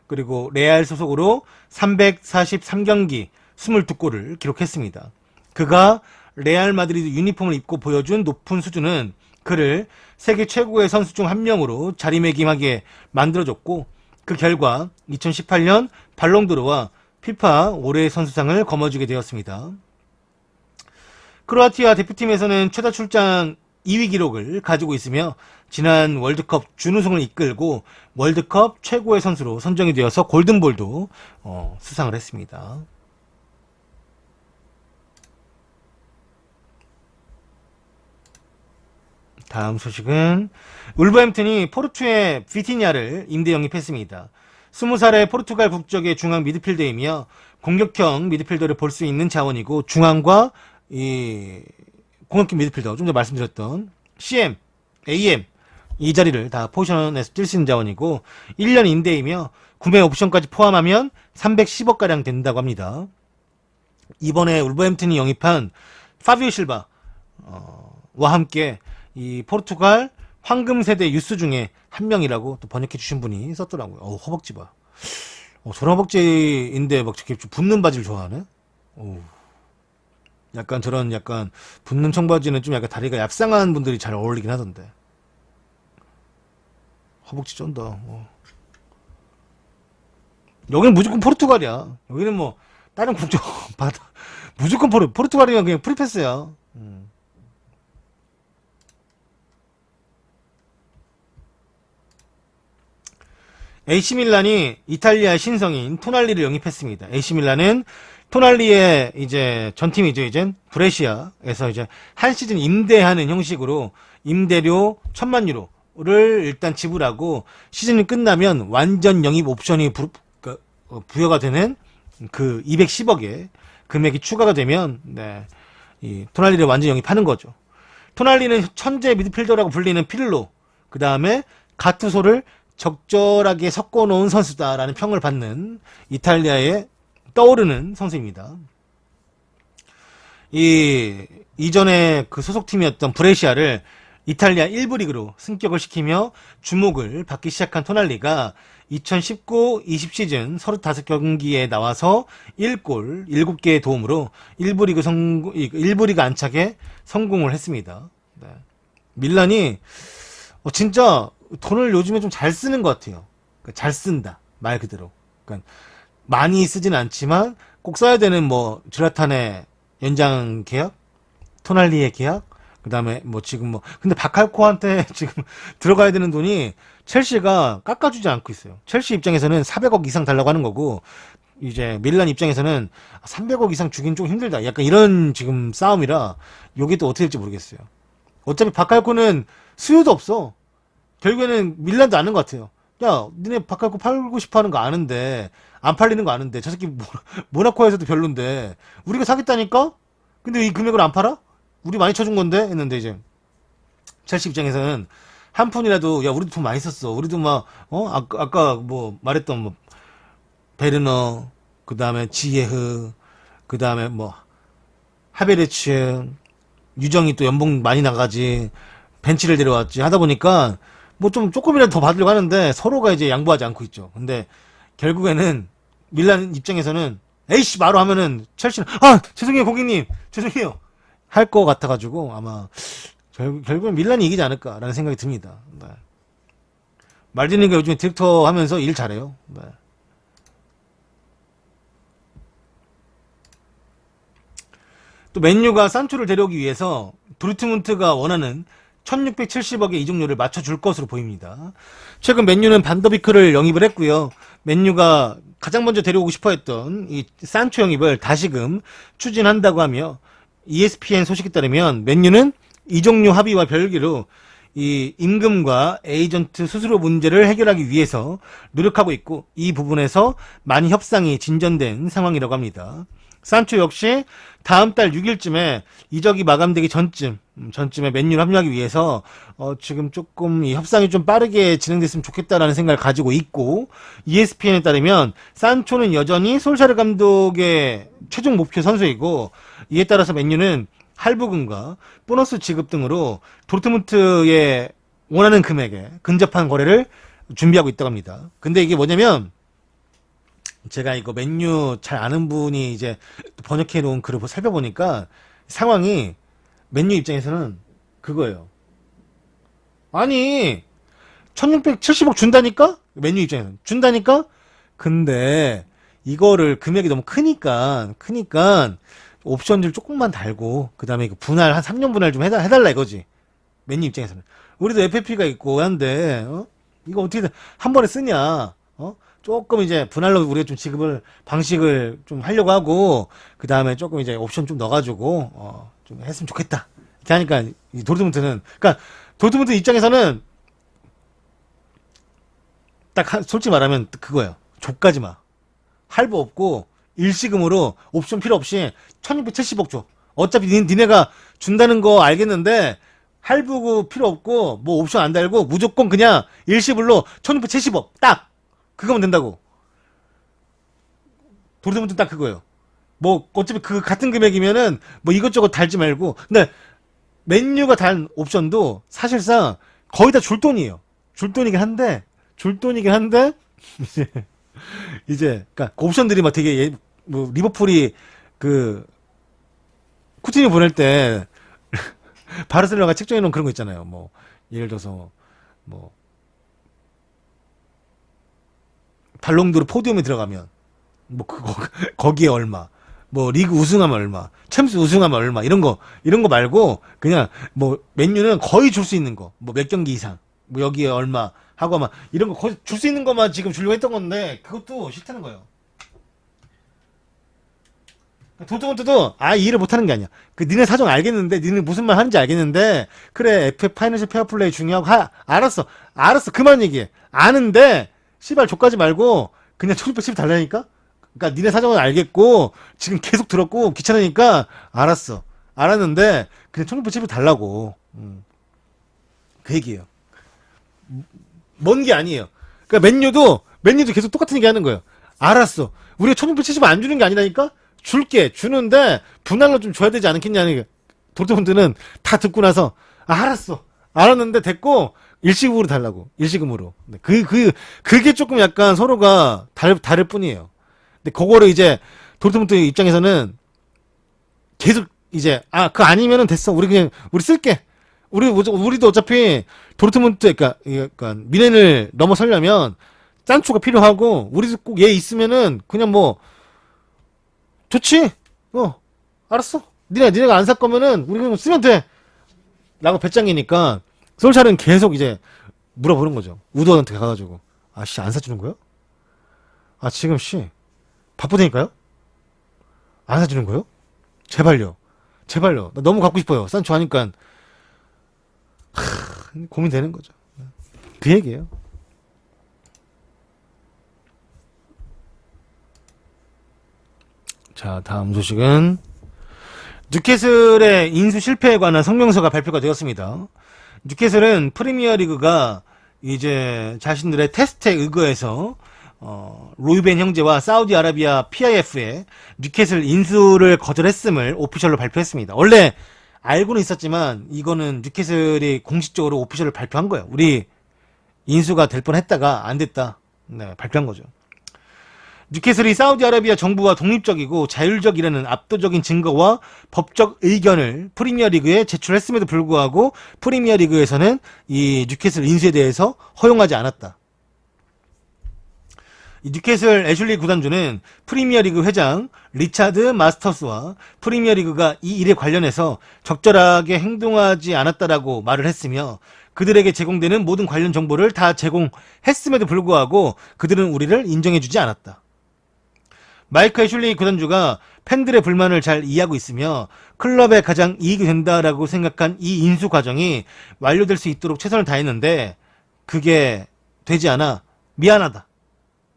Speaker 1: 그리고 레알 소속으로 343경기 22골을 기록했습니다. 그가 레알 마드리드 유니폼을 입고 보여준 높은 수준은 그를 세계 최고의 선수 중 한 명으로 자리매김하게 만들어줬고 그 결과 2018년 발롱도르와 피파 올해의 선수상을 거머쥐게 되었습니다. 크로아티아 대표팀에서는 최다 출장 2위 기록을 가지고 있으며 지난 월드컵 준우승을 이끌고 월드컵 최고의 선수로 선정이 되어서 골든볼도 수상을 했습니다. 다음 소식은 울버햄튼이 포르투의 비티냐를 임대 영입했습니다. 20살의 포르투갈 국적의 중앙 미드필더이며 공격형 미드필더를 볼 수 있는 자원이고 중앙과 이 공격형 미드필더 좀 전에 말씀드렸던 CM, AM 이 자리를 다 포지션에서 뛸 수 있는 자원이고 1년 임대이며 구매 옵션까지 포함하면 310억가량 된다고 합니다. 이번에 울버햄튼이 영입한 파비오 실바와 함께 이 포르투갈 황금 세대 유스 중에 한 명이라고 또 번역해 주신 분이 썼더라고요. 허벅지 봐. 저런 허벅지인데 막 저렇게 붙는 바지를 좋아하네? 약간 저런 약간 붙는 청바지는 좀 약간 다리가 얍상한 분들이 잘 어울리긴 하던데. 허벅지 쩐다. 여기는 무조건 포르투갈이야. 여기는 뭐 다른 국적 받아. 무조건 포르투갈이면 그냥 프리패스야. AC밀란이 이탈리아 신성인 토날리를 영입했습니다. AC밀란은 토날리의 이제 전팀이죠. 이젠 브레시아에서 이제 한 시즌 임대하는 형식으로 임대료 1,000만 유로를 일단 지불하고 시즌이 끝나면 완전 영입 옵션이 부여가 되는 그 210억의 금액이 추가가 되면 이 토날리를 완전 영입하는 거죠. 토날리는 천재 미드필더라고 불리는 피를로 그 다음에 가투소를 적절하게 섞어놓은 선수다라는 평을 받는 이탈리아의 떠오르는 선수입니다. 이전에 그 소속팀이었던 브레시아를 이탈리아 1부 리그로 승격을 시키며 주목을 받기 시작한 토날리가 2019-20 시즌 35경기에 나와서 1골 7개의 도움으로 1부 리그 안착에 성공을 했습니다. 밀란이 진짜 돈을 요즘에 좀 잘 쓰는 것 같아요. 잘 쓴다. 말 그대로. 그러니까 많이 쓰진 않지만 꼭 써야 되는 뭐 드라탄의 연장 계약, 토날리의 계약, 그 다음에 뭐 지금 뭐 근데 바칼코한테 지금 들어가야 되는 돈이 첼시가 깎아주지 않고 있어요. 첼시 입장에서는 400억 이상 달라고 하는 거고 이제 밀란 입장에서는 300억 이상 주긴 좀 힘들다. 약간 이런 지금 싸움이라 요게 또 어떻게 될지 모르겠어요. 어차피 바칼코는 수요도 없어. 결국에는 밀란도 아는 것 같아요. 야, 니네 바칼코 팔고 싶어 하는 거 아는데, 안 팔리는 거 아는데, 저 새끼 모나코에서도 별론데, 우리가 사겠다니까? 근데 이 금액을 안 팔아? 우리 많이 쳐준 건데? 했는데 이제, 첼시 입장에서는 한 푼이라도, 야, 우리도 돈 많이 썼어. 우리도 막, 아까 뭐 말했던 뭐, 베르너, 그 다음에 지예흐, 그 다음에 뭐, 하베르츠, 유정이 또 연봉 많이 나가지, 벤치를 데려왔지. 하다 보니까, 뭐 좀 조금이라도 더 받으려고 하는데 서로가 이제 양보하지 않고 있죠. 근데 결국에는 밀란 입장에서는 에이씨 마로 하면은 첼시는 죄송해요 고객님 죄송해요 할 것 같아가지고 아마 결국엔 밀란이 이기지 않을까라는 생각이 듭니다. 말디니가 요즘에 디렉터 하면서 일 잘해요. 또 맨유가 산초를 데려오기 위해서 도르트문트가 원하는 1670억의 이적료를 맞춰줄 것으로 보입니다. 최근 맨유는 반더비크를 영입을 했고요. 맨유가 가장 먼저 데려오고 싶어 했던 이 산초 영입을 다시금 추진한다고 하며 ESPN 소식에 따르면 맨유는 이적료 합의와 별개로 이 임금과 에이전트 수수료 문제를 해결하기 위해서 노력하고 있고 이 부분에서 많이 협상이 진전된 상황이라고 합니다. 산초 역시 다음 달 6일쯤에 이적이 마감되기 전쯤에 맨유를 합류하기 위해서 지금 조금 이 협상이 좀 빠르게 진행됐으면 좋겠다라는 생각을 가지고 있고 ESPN에 따르면 산초는 여전히 솔샤르 감독의 최종 목표 선수이고 이에 따라서 맨유는 할부금과 보너스 지급 등으로 도르트문트의 원하는 금액에 근접한 거래를 준비하고 있다고 합니다. 근데 이게 뭐냐면 제가 이거 맨유 잘 아는 분이 이제 번역해 놓은 글을 살펴보니까 상황이 맨유 입장에서는 그거예요. 아니 1670억 준다니까? 맨유 입장에서는 준다니까? 근데 이거를 금액이 너무 크니까 옵션들 조금만 달고 그 다음에 분할 한 3년 분할 좀 해달라 이거지. 맨유 입장에서는 우리도 FFP가 있고 한데 이거 어떻게 한 번에 쓰냐? 조금 이제 분할로 우리가 좀 지급을 방식을 좀 하려고 하고 그 다음에 조금 이제 옵션 좀 넣어가지고 좀 했으면 좋겠다. 이렇게 하니까 이 도르트문트는 그러니까 도르트문트 입장에서는 딱 솔직히 말하면 그거예요. 족가지 마. 할부 없고 일시금으로 옵션 필요 없이 1670억 줘. 어차피 니네가 준다는 거 알겠는데 할부 필요 없고 뭐 옵션 안 달고 무조건 그냥 일시불로 1670억 딱 그거면 된다고. 도르트문트 딱 그거예요. 뭐 어차피 그 같은 금액이면은 뭐 이것저것 달지 말고. 근데 맨유가 단 옵션도 사실상 거의 다 줄 돈이에요. 줄 돈이긴 한데 이제 그러니까 옵션들이 막 되게 뭐 리버풀이 그 쿠티뉴 보낼 때 바르셀로나가 책정해 놓은 그런 거 있잖아요. 뭐 예를 들어서 뭐 발롱도르 포디움에 들어가면 뭐 거기에 얼마, 뭐 리그 우승하면 얼마, 챔스 우승하면 얼마 이런 거 말고 그냥 뭐 맨유는 거의 줄 수 있는 거, 뭐 몇 경기 이상, 뭐 여기에 얼마 하고 막 이런 거 거의 줄 수 있는 것만 지금 주려고 했던 건데 그것도 싫다는 거예요. 도트문트도 이 일을 못하는 게 아니야. 그 니네 사정 알겠는데 니네 무슨 말 하는지 알겠는데 그래 FF 파이낸셜 페어플레이 중요하고 알았어 그만 얘기해. 아는데 씨발 족가지 말고 그냥 1610 달라니까. 그러니까 니네 사정은 알겠고 지금 계속 들었고 귀찮으니까 알았는데 그냥 1610 달라고. 그 얘기예요. 먼 게 아니에요. 그러니까 맨유도 계속 똑같은 얘기 하는 거예요. 알았어. 우리가 1670 안 주는 게 아니라니까? 주는데 분할로 좀 줘야 되지 않겠냐는 게. 도르트문트는 다 듣고 나서 알았어. 알았는데 됐고 일시금으로 달라고. 일시금으로. 그게 조금 약간 서로가 다를 뿐이에요. 근데 그거를 이제 도르트문트 입장에서는 계속 이제 그거 아니면은 됐어. 우리 쓸게. 우리도 어차피 도르트문트 그러니까 미넨을 넘어서려면 짠초가 필요하고 우리도 꼭 얘 있으면은 그냥 뭐 좋지. 알았어. 니네가 안 살 거면은 우리 그냥 쓰면 돼. 라고 배짱이니까 솔샤는 계속 이제 물어보는 거죠. 우드원한테 가가지고 씨 안 사주는 거야? 지금 씨 바쁘다니까요? 안 사주는 거요? 제발요. 나 너무 갖고 싶어요. 산초 하니까 고민되는 거죠. 그 얘기예요. 자, 다음 소식은 뉴캐슬의 인수 실패에 관한 성명서가 발표가 되었습니다. 뉴캐슬은 프리미어리그가 이제 자신들의 테스트에 의거해서 로이벤 형제와 사우디아라비아 PIF에 뉴캐슬 인수를 거절했음을 오피셜로 발표했습니다. 원래 알고는 있었지만 이거는 뉴캐슬이 공식적으로 오피셜을 발표한 거예요. 우리 인수가 될 뻔했다가 안 됐다. 네, 발표한 거죠. 뉴캐슬이 사우디아라비아 정부와 독립적이고 자율적이라는 압도적인 증거와 법적 의견을 프리미어리그에 제출했음에도 불구하고 프리미어리그에서는 이 뉴캐슬 인수에 대해서 허용하지 않았다. 이 뉴캐슬 애슐리 구단주는 프리미어리그 회장 리차드 마스터스와 프리미어리그가 이 일에 관련해서 적절하게 행동하지 않았다라고 말을 했으며 그들에게 제공되는 모든 관련 정보를 다 제공했음에도 불구하고 그들은 우리를 인정해주지 않았다. 마이크 애슐리 구단주가 팬들의 불만을 잘 이해하고 있으며 클럽에 가장 이익이 된다라고 생각한 이 인수 과정이 완료될 수 있도록 최선을 다했는데 그게 되지 않아 미안하다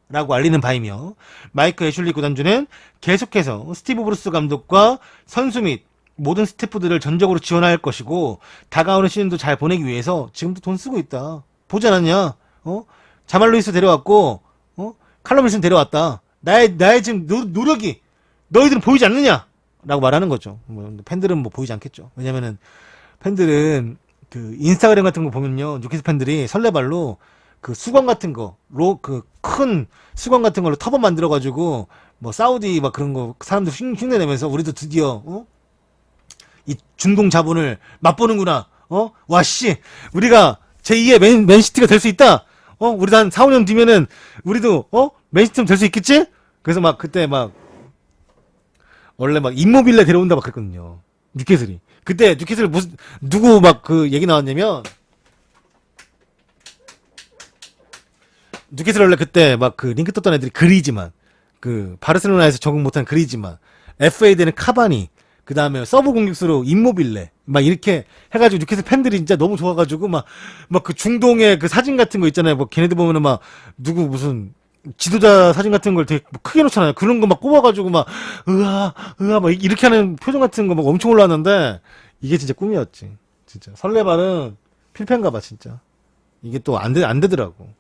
Speaker 1: 라고 알리는 바이며 마이크 애슐리 구단주는 계속해서 스티브 브루스 감독과 선수 및 모든 스태프들을 전적으로 지원할 것이고 다가오는 시즌도 잘 보내기 위해서 지금도 돈 쓰고 있다. 보지 않았냐? 자말 루이스 데려왔고 칼럼 윌슨 데려왔다. 나의 지금 노력이 너희들은 보이지 않느냐? 라고 말하는 거죠. 팬들은 뭐 보이지 않겠죠. 왜냐면은 팬들은 그 인스타그램 같은 거 보면요. 뉴캐슬 팬들이 설레발로 그 수건 같은 거, 그 큰 수건 같은 걸로 터벅 만들어가지고 뭐 사우디 막 그런 거 사람들 흉내내면서 우리도 드디어 이 중동 자본을 맛보는구나. 와 씨, 우리가 제2의 맨시티가 될 수 있다. 우리도 한 4, 5년 뒤면은 우리도 맨시티면 될 수 있겠지? 그래서 막 그때 막 원래 막 임모빌레 데려온다 막 그랬거든요. 뉴캐슬이. 그때 뉴캐슬 무슨 누구 막 그 얘기 나왔냐면 뉴캐슬 원래 그때 막 그 링크 떴던 애들이 그리지만 그 바르셀로나에서 적응 못한 그리지만 FA 되는 카바니 그 다음에 서브 공격수로 임모빌레 막 이렇게 해가지고 뉴캐슬 팬들이 진짜 너무 좋아가지고 막 그 중동의 그 사진 같은 거 있잖아요. 뭐 걔네들 보면은 막 누구 무슨 지도자 사진 같은 걸 되게 크게 놓잖아요. 그런 거 막 꼽아가지고 막 으아 막 이렇게 하는 표정 같은 거 막 엄청 올라왔는데 이게 진짜 꿈이었지. 진짜 설레발은 필패인가 봐 진짜. 이게 또 안 되더라고.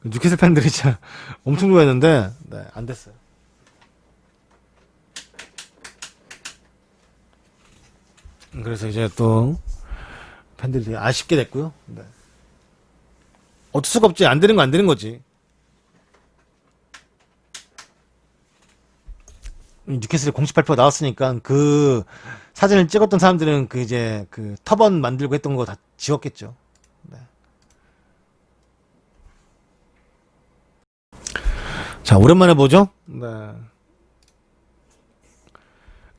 Speaker 1: 뉴캐슬 팬들이 진짜 엄청 좋아했는데 네, 안 됐어요. 그래서 이제 또 팬들이 되게 아쉽게 됐고요. 네. 어쩔 수가 없지. 안 되는 거 안 되는 거지. 뉴캐슬 공식 발표가 나왔으니까 그 사진을 찍었던 사람들은 그 이제 그 터번 만들고 했던 거 다 지웠겠죠. 네. 자, 오랜만에 보죠. 네.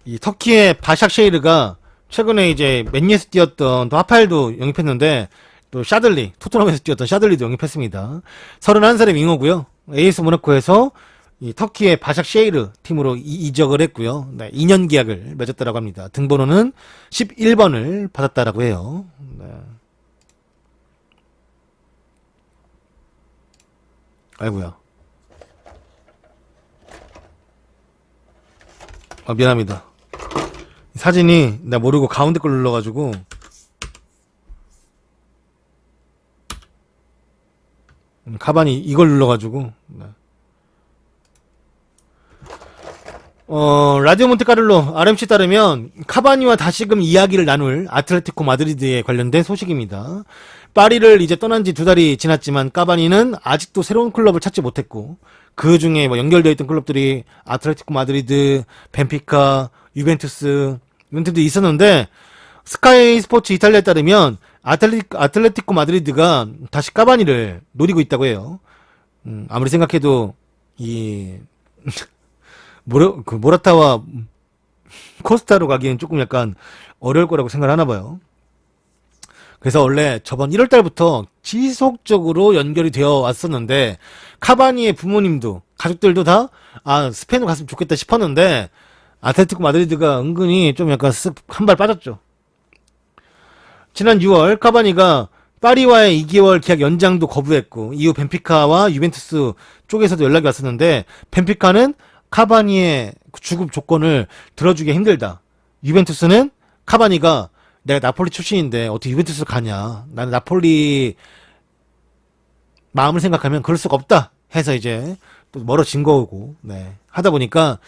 Speaker 1: 이 터키의 바샥 셰이르가 최근에 이제 맨유에서 뛰었던 또 하파엘도 영입했는데 또 샤들리 토트넘에서 뛰었던 샤들리도 영입했습니다. 31살의 윙어고요. AS 모나코에서 이 터키의 바샥 셰이르 팀으로 이적을 했고요. 네, 2년 계약을 맺었다라고 합니다. 등번호는 11번을 받았다라고 해요. 네. 아이고야. 미안합니다. 사진이 내가 모르고 가운데 걸 눌러가지고 가반이 이걸 눌러가지고 네. 라디오 몬테카를로 RMC 따르면 카바니와 다시금 이야기를 나눌 아틀레티코 마드리드에 관련된 소식입니다. 파리를 이제 떠난 지 2달이 지났지만 카바니는 아직도 새로운 클럽을 찾지 못했고 그 중에 뭐 연결되어 있던 클럽들이 아틀레티코 마드리드, 벤피카, 유벤투스 이런 팀들이 있었는데 스카이 스포츠 이탈리아에 따르면 아틀레티코 마드리드가 다시 카바니를 노리고 있다고 해요. 아무리 생각해도 이 모라타와 코스타로 가기엔 조금 약간 어려울 거라고 생각을 하나 봐요. 그래서 원래 저번 1월 달부터 지속적으로 연결이 되어 왔었는데 카바니의 부모님도 가족들도 다 스페인으로 갔으면 좋겠다 싶었는데 아틀레티코 마드리드가 은근히 좀 약간 한 발 빠졌죠. 지난 6월 카바니가 파리와의 2개월 계약 연장도 거부했고 이후 벤피카와 유벤투스 쪽에서도 연락이 왔었는데 벤피카는 카바니의 주급 조건을 들어주기 힘들다. 유벤투스는 카바니가 내가 나폴리 출신인데 어떻게 유벤투스 가냐. 나는 나폴리 마음을 생각하면 그럴 수가 없다. 해서 이제 또 멀어진 거고, 네. 하다 보니까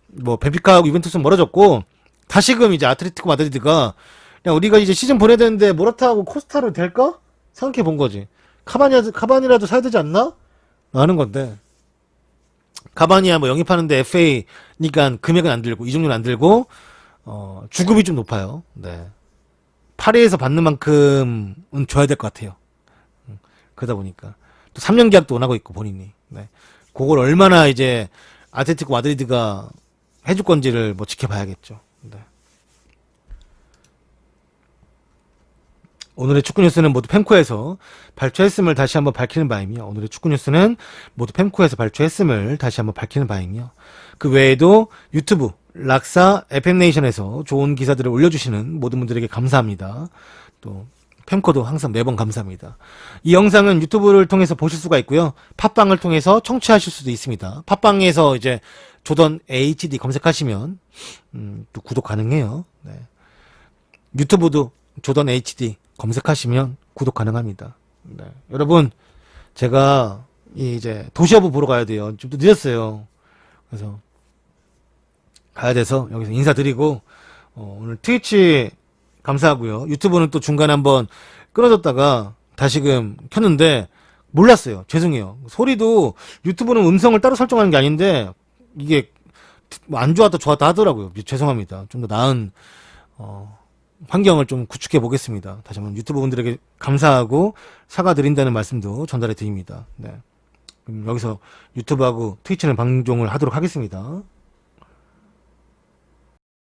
Speaker 1: 뭐 벤피카하고 유벤투스는 멀어졌고 다시금 이제 아틀레티코 마드리드가 그냥 우리가 이제 시즌 보내야 되는데 모라타하고 코스타로 될까? 생각해 본 거지. 카바니라도 사야 되지 않나? 하는 건데. 카바니야 뭐 영입하는데 FA니까 금액은 안 들고 이적료는 안 들고 주급이 좀 높아요. 네. 파리에서 받는 만큼은 줘야 될 것 같아요. 그러다 보니까 또 3년 계약도 원하고 있고 본인이. 네. 그걸 얼마나 이제 아틀레티코 마드리드가 해줄 건지를 뭐 지켜봐야겠죠. 네. 오늘의 축구 뉴스는 모두 펜코에서 발췌했음을 다시 한번 밝히는 바이며 오늘의 축구 뉴스는 모두 펜코에서 발췌했음을 다시 한번 밝히는 바이며 그 외에도 유튜브 락사 FM네이션에서 좋은 기사들을 올려주시는 모든 분들에게 감사합니다. 또 펜코도 항상 매번 감사합니다. 이 영상은 유튜브를 통해서 보실 수가 있고요. 팟빵을 통해서 청취하실 수도 있습니다. 팟빵에서 이제 조던 HD 검색하시면 또 구독 가능해요. 네. 유튜브도 조던 HD 검색하시면 구독 가능합니다. 네. 여러분, 제가 이제 도시어부 보러 가야 돼요. 좀 더 늦었어요. 그래서 가야 돼서 여기서 인사드리고 오늘 트위치 감사하고요. 유튜브는 또 중간에 한번 끊어졌다가 다시금 켰는데 몰랐어요. 죄송해요. 소리도 유튜브는 음성을 따로 설정하는 게 아닌데 이게 안 좋았다 좋았다 하더라고요. 죄송합니다. 좀 더 나은 환경을 좀 구축해 보겠습니다. 다시 한번 유튜브 분들에게 감사하고 사과드린다는 말씀도 전달해 드립니다. 네. 그럼 여기서 유튜브하고 트위치는 방종을 하도록 하겠습니다.